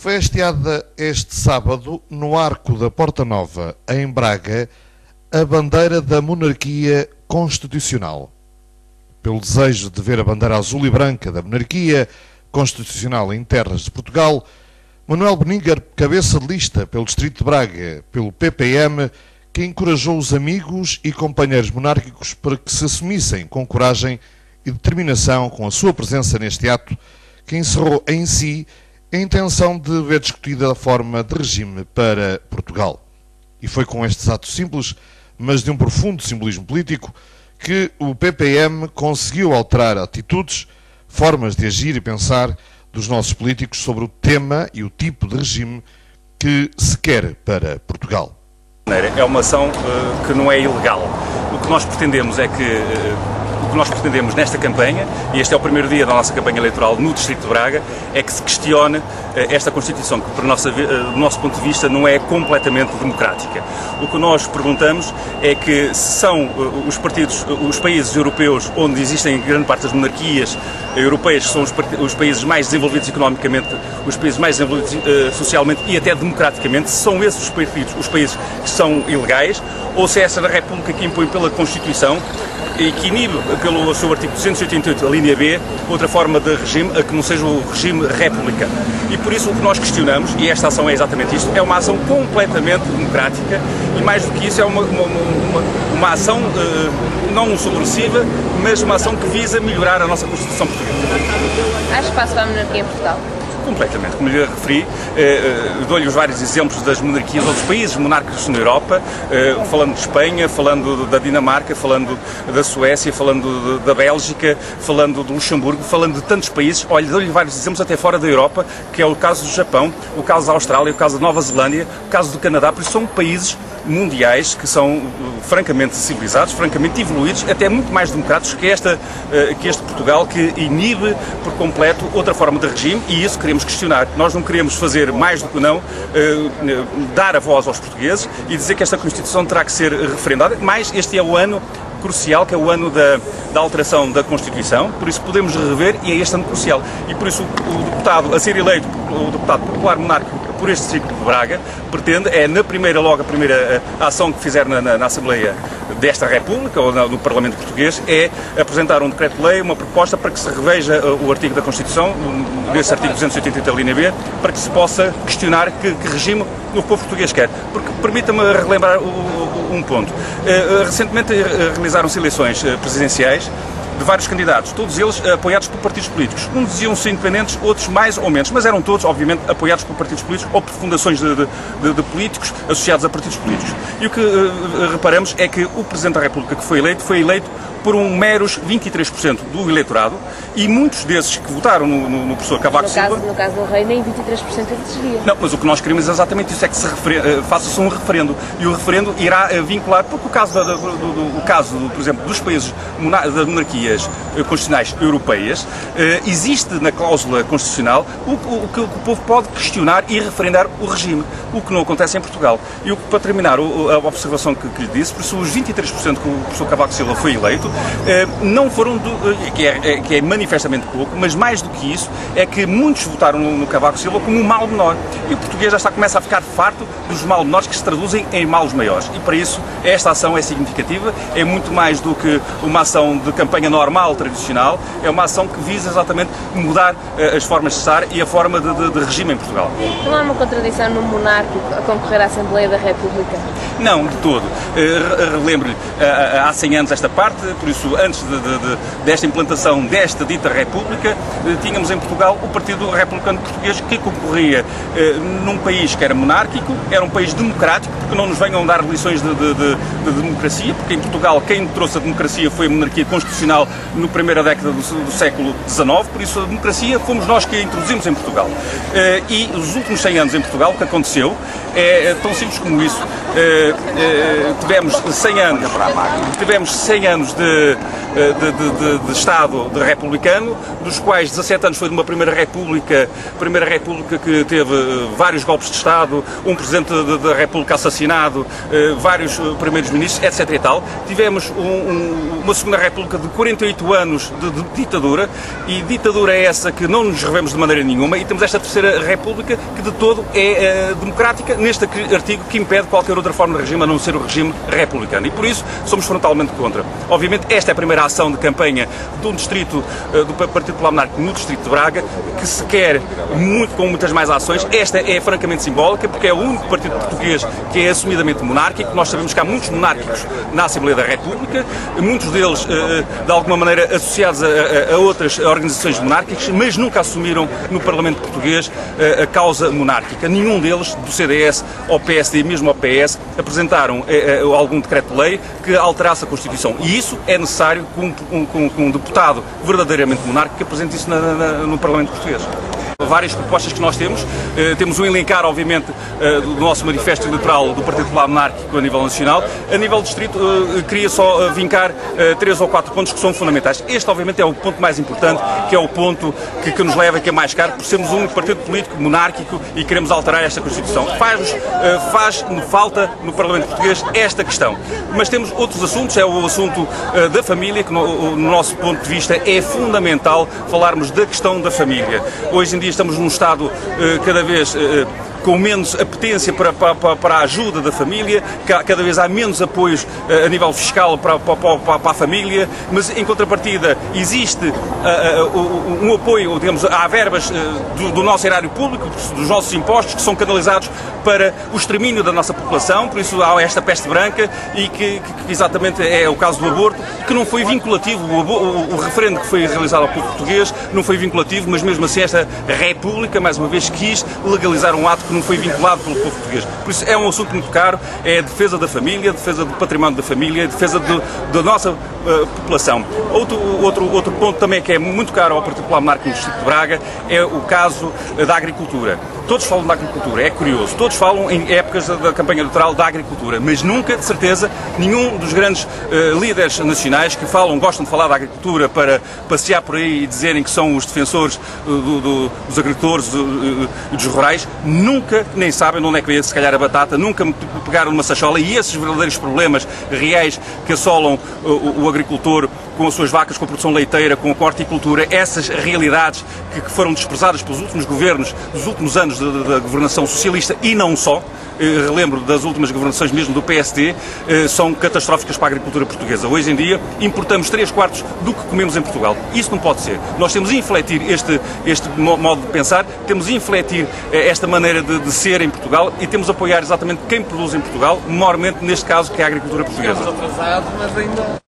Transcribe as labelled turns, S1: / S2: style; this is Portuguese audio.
S1: Foi hasteada este sábado, no Arco da Porta Nova, em Braga, a bandeira da monarquia constitucional. Pelo desejo de ver a bandeira azul e branca da monarquia constitucional em terras de Portugal, Manuel Beninger, cabeça de lista pelo Distrito de Braga, pelo PPM, que encorajou os amigos e companheiros monárquicos para que se assumissem com coragem e determinação com a sua presença neste ato, que encerrou em si a intenção de ver discutida a forma de regime para Portugal. E foi com estes atos simples, mas de um profundo simbolismo político, que o PPM conseguiu alterar atitudes, formas de agir e pensar dos nossos políticos sobre o tema e o tipo de regime que se quer para Portugal.
S2: É uma ação que não é ilegal. O que nós pretendemos é que nesta campanha, e este é o primeiro dia da nossa campanha eleitoral no Distrito de Braga, é que se questione esta Constituição, que, do nosso ponto de vista, não é completamente democrática. O que nós perguntamos é que se são os países europeus onde existem grande parte das monarquias europeias, são os países mais desenvolvidos economicamente, os países mais desenvolvidos socialmente e até democraticamente, se são esses os países que são ilegais, ou se é essa República que impõe pela Constituição e que inibe, pelo seu artigo 288, a linha B, outra forma de regime, a que não seja o regime réplica. E por isso o que nós questionamos, e esta ação é exatamente isto, é uma ação completamente democrática e, mais do que isso, é uma ação não subversiva, mas uma ação que visa melhorar a nossa Constituição portuguesa.
S3: Há espaço para a monarquia em Portugal?
S2: Completamente. Como lhe referi, dou-lhe os vários exemplos das monarquias de outros países monárquicos na Europa, falando de Espanha, falando da Dinamarca, falando da Suécia, falando da Bélgica, falando do Luxemburgo, falando de tantos países. Olha, dou-lhe vários exemplos até fora da Europa, que é o caso do Japão, o caso da Austrália, o caso da Nova Zelândia, o caso do Canadá, por isso são países mundiais que são francamente civilizados, francamente evoluídos, até muito mais democráticos que este Portugal, que inibe por completo outra forma de regime, e isso queremos questionar. Nós não queremos fazer mais do que não dar a voz aos portugueses e dizer que esta Constituição terá que ser referendada, mas este é o ano crucial, que é o ano da alteração da Constituição, por isso podemos rever e é este ano crucial. E por isso o deputado a ser eleito, o deputado popular monárquico por este Distrito de Braga, pretende, logo a primeira ação que fizer na Assembleia desta República, ou no Parlamento Português, é apresentar um decreto-lei, uma proposta para que se reveja o artigo da Constituição, desse artigo 288 da linha B, para que se possa questionar que regime o povo português quer. Porque, permita-me relembrar um ponto. Recentemente realizaram-se eleições presidenciais de vários candidatos, todos eles apoiados por partidos políticos. Uns diziam ser independentes, outros mais ou menos, mas eram todos, obviamente, apoiados por partidos políticos ou por fundações de políticos associados a partidos políticos. E o que reparamos é que o Presidente da República que foi eleito por meros 23% do eleitorado, e muitos desses que votaram no professor Cavaco Silva...
S3: No caso do rei, nem 23% elegeria.
S2: Não, mas o que nós queremos é exatamente isso, é que faça-se um referendo, e o referendo irá vincular, porque o caso, por exemplo, dos países das monarquias constitucionais europeias, existe na cláusula constitucional o que o povo pode questionar e referendar o regime, o que não acontece em Portugal. E para terminar a observação que lhe disse, por isso os 23% que o professor Cavaco Silva foi eleito, não foram, que é manifestamente pouco, mas mais do que isso, é que muitos votaram no Cavaco Silva como um mal menor. E o português já começa a ficar farto dos mal menores que se traduzem em males maiores. E para isso, esta ação é significativa, é muito mais do que uma ação de campanha normal, tradicional, é uma ação que visa exatamente mudar as formas de estar e a forma de regime em Portugal.
S3: Não há uma contradição no monárquico a concorrer à Assembleia da República?
S2: Não, de todo. Relembro-lhe, há 100 anos esta parte, por isso, antes desta implantação desta dita República, tínhamos em Portugal o Partido Republicano Português, que concorria num país que era monárquico, era um país democrático, porque não nos venham dar lições de democracia, porque em Portugal quem trouxe a democracia foi a monarquia constitucional na primeira década do século XIX, por isso a democracia fomos nós que a introduzimos em Portugal. E os últimos 100 anos em Portugal, o que aconteceu é tão simples como isso. tivemos 100 anos de Estado republicano, dos quais 17 anos foi de uma Primeira República que teve vários golpes de Estado, um Presidente da República assassinado, vários Primeiros Ministros, etc. e tal. Tivemos uma Segunda República de 48 anos de ditadura, e ditadura é essa que não nos revemos de maneira nenhuma, e temos esta Terceira República que de todo é democrática, neste artigo que impede qualquer outra forma de regime a não ser o regime republicano, e por isso somos frontalmente contra. Obviamente esta é a primeira ação de campanha de um distrito do Partido Popular Monárquico no distrito de Braga, que se quer com muitas mais ações. Esta é francamente simbólica, porque é o único partido português que é assumidamente monárquico. Nós sabemos que há muitos monárquicos na Assembleia da República, muitos deles de alguma maneira associados a outras organizações monárquicas, mas nunca assumiram no Parlamento português a causa monárquica. Nenhum deles, do CDS ao PSD e mesmo ao PS, apresentaram algum decreto-lei que alterasse a Constituição. E isso é necessário que um deputado verdadeiramente monárquico apresente isso no Parlamento português. Várias propostas que nós temos. Temos um elencar, obviamente, do nosso manifesto eleitoral do Partido Popular Monárquico a nível nacional. A nível distrito, queria só vincar 3 ou 4 pontos que são fundamentais. Este, obviamente, é o ponto mais importante, que é o ponto que nos leva, que é mais caro, por sermos um partido político monárquico e queremos alterar esta Constituição. Faz falta no Parlamento português esta questão. Mas temos outros assuntos. É o assunto da família, que no nosso ponto de vista é fundamental falarmos da questão da família. Hoje em dia estamos num Estado cada vez com menos apetência para a ajuda da família, cada vez há menos apoios a nível fiscal para a família, mas em contrapartida existe um apoio, digamos, há verbas do nosso erário público, dos nossos impostos, que são canalizados para o extermínio da nossa população. Por isso há esta peste branca, e que exatamente é o caso do aborto, que não foi vinculativo. O referendo que foi realizado ao povo português não foi vinculativo, mas mesmo assim esta República, mais uma vez, quis legalizar um ato que não foi vinculado pelo povo português. Por isso é um assunto muito caro, é a defesa da família, a defesa do património da família, a defesa da nossa população. Outro ponto também que é muito caro ao Partido Popular Monárquico no distrito de Braga é o caso da agricultura. Todos falam da agricultura, é curioso, todos falam em épocas da campanha eleitoral da agricultura, mas nunca, de certeza, nenhum dos grandes líderes nacionais que gostam de falar da agricultura para passear por aí e dizerem que são os defensores dos agricultores e dos rurais, nunca nem sabem de onde é que vem, se calhar, a batata, nunca pegaram numa sachola, e esses verdadeiros problemas reais que assolam o agricultor com as suas vacas, com a produção leiteira, com a horticultura, essas realidades que foram desprezadas pelos últimos governos dos últimos anos da governação socialista, e não só, relembro das últimas governações mesmo do PSD, são catastróficas para a agricultura portuguesa. Hoje em dia importamos 3/4 do que comemos em Portugal. Isso não pode ser. Nós temos de infletir este modo de pensar, temos de infletir esta maneira de ser em Portugal, e temos de apoiar exatamente quem produz em Portugal, maiormente neste caso, que é a agricultura portuguesa.
S4: Estamos atrasados, mas ainda...